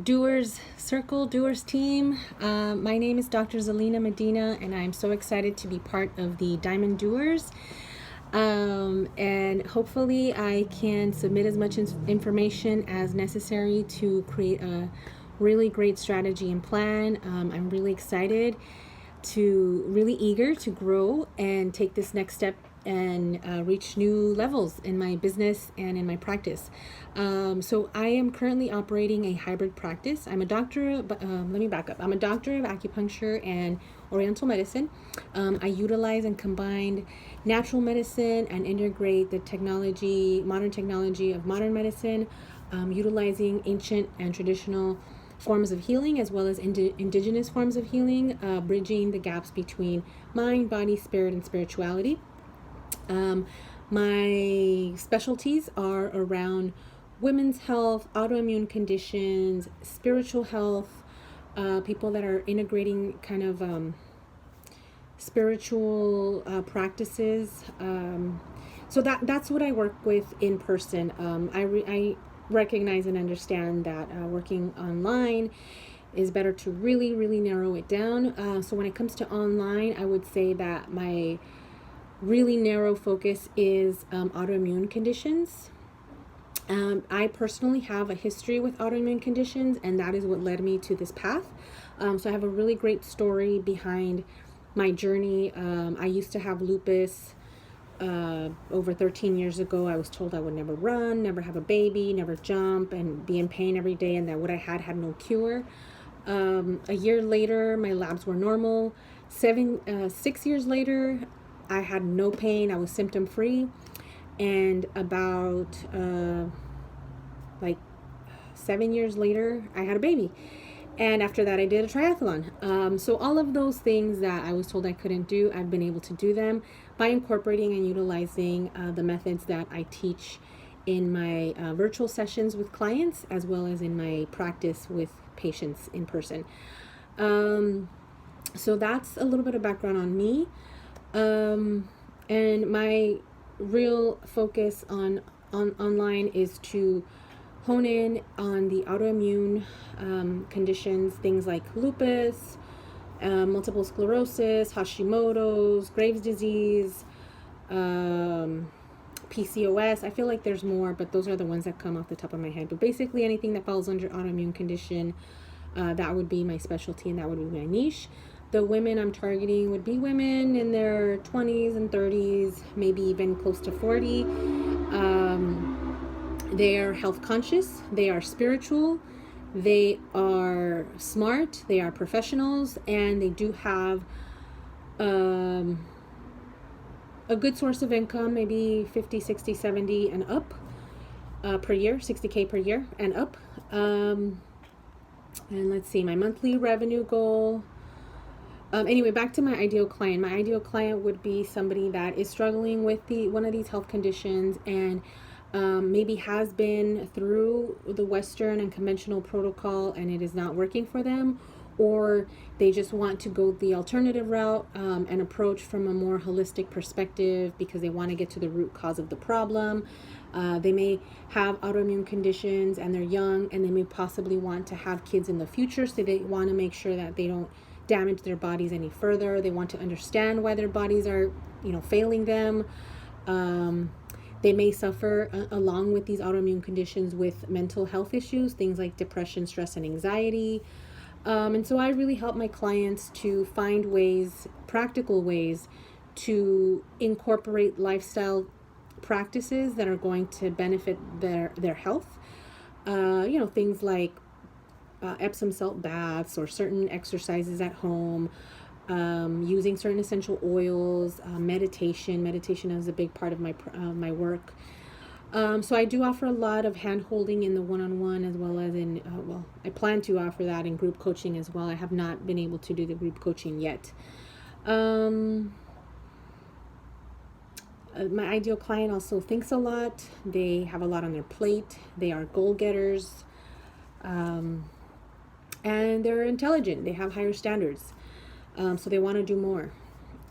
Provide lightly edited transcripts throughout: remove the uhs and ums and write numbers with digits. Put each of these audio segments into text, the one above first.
Doers Circle, Doers team. My name is Dr. Zelina Medina, and I'm so excited to be part of the Diamond Doers. And hopefully, I can submit as much information as necessary to create a really great strategy and plan. I'm really excited really eager to grow and take this next step and reach new levels in my business and in my practice. So I am currently operating a hybrid practice. I'm a doctor, but let me back up. I'm a doctor of acupuncture and oriental medicine. I utilize and combine natural medicine and integrate the modern technology of modern medicine, utilizing ancient and traditional forms of healing as well as indigenous forms of healing, bridging the gaps between mind, body, spirit, and spirituality. My specialties are around women's health, autoimmune conditions, spiritual health, people that are integrating kind of spiritual practices. So that's what I work with in person. I recognize and understand that working online is better to really narrow it down. So when it comes to online, I would say that my really narrow focus is autoimmune conditions. I personally have a history with autoimmune conditions, and that is what led me to this path. So I have a really great story behind my journey. I used to have lupus. Over 13 years ago, I was told I would never run, never have a baby, never jump, and be in pain every day, and that what I had no cure. A year later, my labs were normal. 6 years later, I had no pain. I was symptom free, and about 7 years later, I had a baby. And after that, I did a triathlon. So all of those things that I was told I couldn't do, I've been able to do them by incorporating and utilizing the methods that I teach in my virtual sessions with clients, as well as in my practice with patients in person. So that's a little bit of background on me. And my real focus on online is to hone in on the autoimmune conditions, things like lupus, multiple sclerosis, Hashimoto's, Graves' disease, PCOS. I feel like there's more, but those are the ones that come off the top of my head. But basically anything that falls under autoimmune condition, that would be my specialty and that would be my niche. The women I'm targeting would be women in their 20s and 30s, maybe even close to 40. They are health conscious, they are spiritual, they are smart, they are professionals, and they do have a good source of income, maybe 50, 60, 70 and up per year, 60K per year and up. And let's see, my monthly revenue goal. Anyway, back to my ideal client. My ideal client would be somebody that is struggling with one of these health conditions and maybe has been through the Western and conventional protocol and it is not working for them, or they just want to go the alternative route and approach from a more holistic perspective because they want to get to the root cause of the problem. They may have autoimmune conditions and they're young, and they may possibly want to have kids in the future, so they want to make sure that they don't damage their bodies any further. They want to understand why their bodies are, failing them. They may suffer along with these autoimmune conditions with mental health issues, things like depression, stress, and anxiety. And so I really help my clients to find practical ways to incorporate lifestyle practices that are going to benefit their health. Things like Epsom salt baths or certain exercises at home, using certain essential oils, meditation. Meditation is a big part of my work. So I do offer a lot of hand-holding in the one-on-one as well as in, I plan to offer that in group coaching as well. I have not been able to do the group coaching yet. My ideal client also thinks a lot. They have a lot on their plate. They are goal-getters. And they're intelligent. They have higher standards. So they want to do more.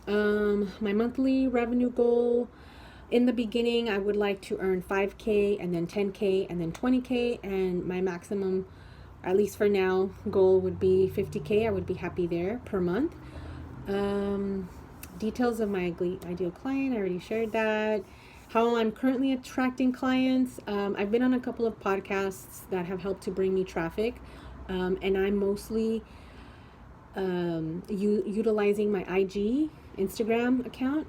My monthly revenue goal, in the beginning, I would like to earn 5K and then 10K and then 20K. And my maximum at least for now, goal would be 50K. I would be happy there per month. Details of my ideal client, I already shared that. How I'm currently attracting clients. I've been on a couple of podcasts that have helped to bring me traffic, and I'm mostly utilizing my Instagram account.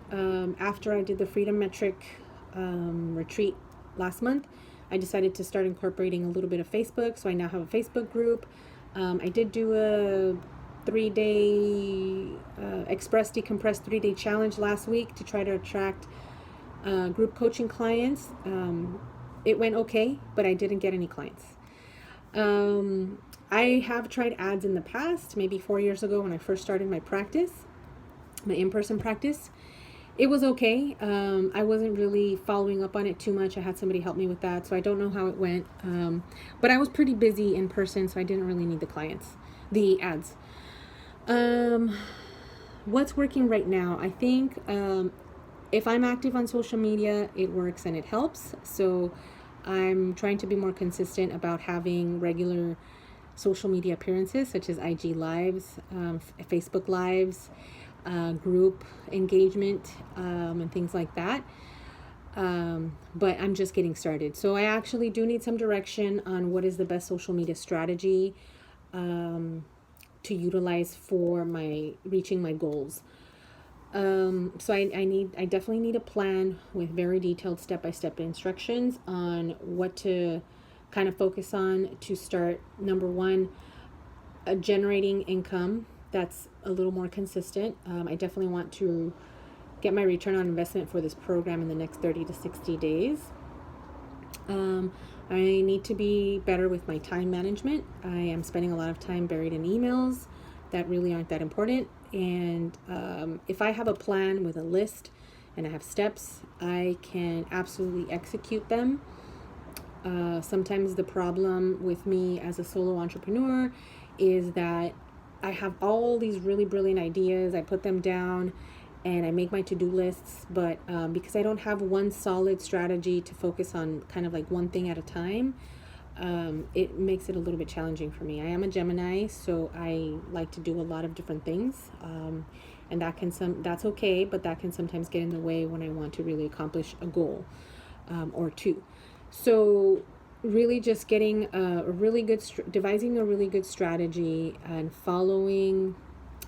After I did the Freedom Metric retreat last month, I decided to start incorporating a little bit of Facebook. So I now have a Facebook group. I did do a 3-day express decompress 3-day challenge last week to try to attract group coaching clients. It went okay, but I didn't get any clients. I have tried ads in the past, maybe 4 years ago when I first started my practice, my in-person practice. It was okay. I wasn't really following up on it too much. I had somebody help me with that, so I don't know how it went. But I was pretty busy in person, so I didn't really need the ads. What's working right now? I think if I'm active on social media, it works and it helps. So I'm trying to be more consistent about having regular social media appearances, such as IG lives, Facebook lives, group engagement, and things like that. But I'm just getting started. So I actually do need some direction on what is the best social media strategy to utilize for reaching my goals. So I definitely need a plan with very detailed step-by-step instructions on what to kind of focus on to start. Number one, generating income that's a little more consistent. I definitely want to get my return on investment for this program in the next 30 to 60 days. I need to be better with my time management. I am spending a lot of time buried in emails that really aren't that important. And if I have a plan with a list and I have steps, I can absolutely execute them. Sometimes the problem with me as a solo entrepreneur is that I have all these really brilliant ideas. I put them down and I make my to-do lists, but because I don't have one solid strategy to focus on kind of like one thing at a time, it makes it a little bit challenging for me. I am a Gemini, so I like to do a lot of different things, and that's okay, but that can sometimes get in the way when I want to really accomplish a goal or two. So really just getting devising a really good strategy and following,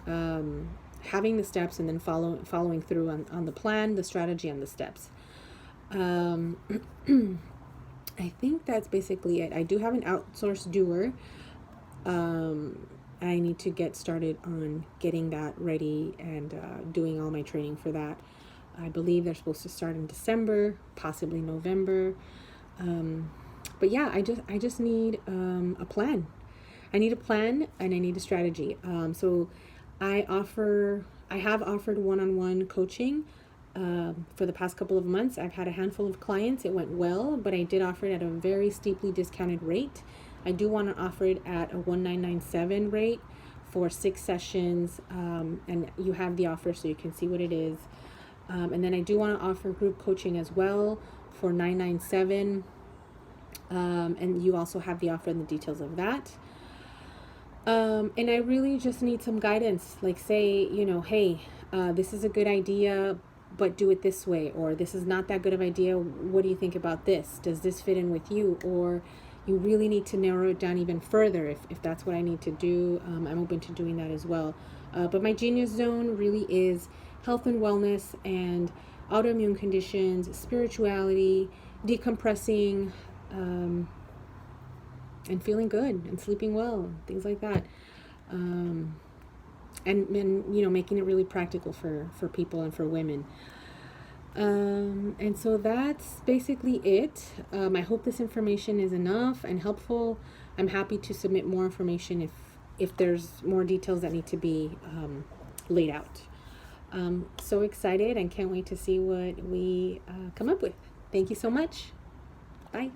having the steps, and then following through on the plan, the strategy, and the steps. I think that's basically it. I do have an outsourced doer. I need to get started on getting that ready and doing all my training for that. I believe they're supposed to start in December, possibly November. But yeah, I just need a plan. I need a plan and I need a strategy. So I have offered one-on-one coaching for the past couple of months. I've had a handful of clients. It went well, but I did offer it at a very steeply discounted rate. I do want to offer it at a $1,997 rate for 6 sessions, and you have the offer so you can see what it is. And then I do want to offer group coaching as well for $997, and you also have the offer and the details of that. And I really just need some guidance, like say, hey, this is a good idea, but do it this way, or this is not that good of an idea. What do you think about this? Does this fit in with you? Or you really need to narrow it down even further if that's what I need to do. I'm open to doing that as well. But my genius zone really is health and wellness and autoimmune conditions, spirituality, decompressing, and feeling good and sleeping well, things like that. And making it really practical for people and for women. And so that's basically it. I hope this information is enough and helpful. I'm happy to submit more information if there's more details that need to be laid out. So excited and can't wait to see what we come up with. Thank you so much. Bye.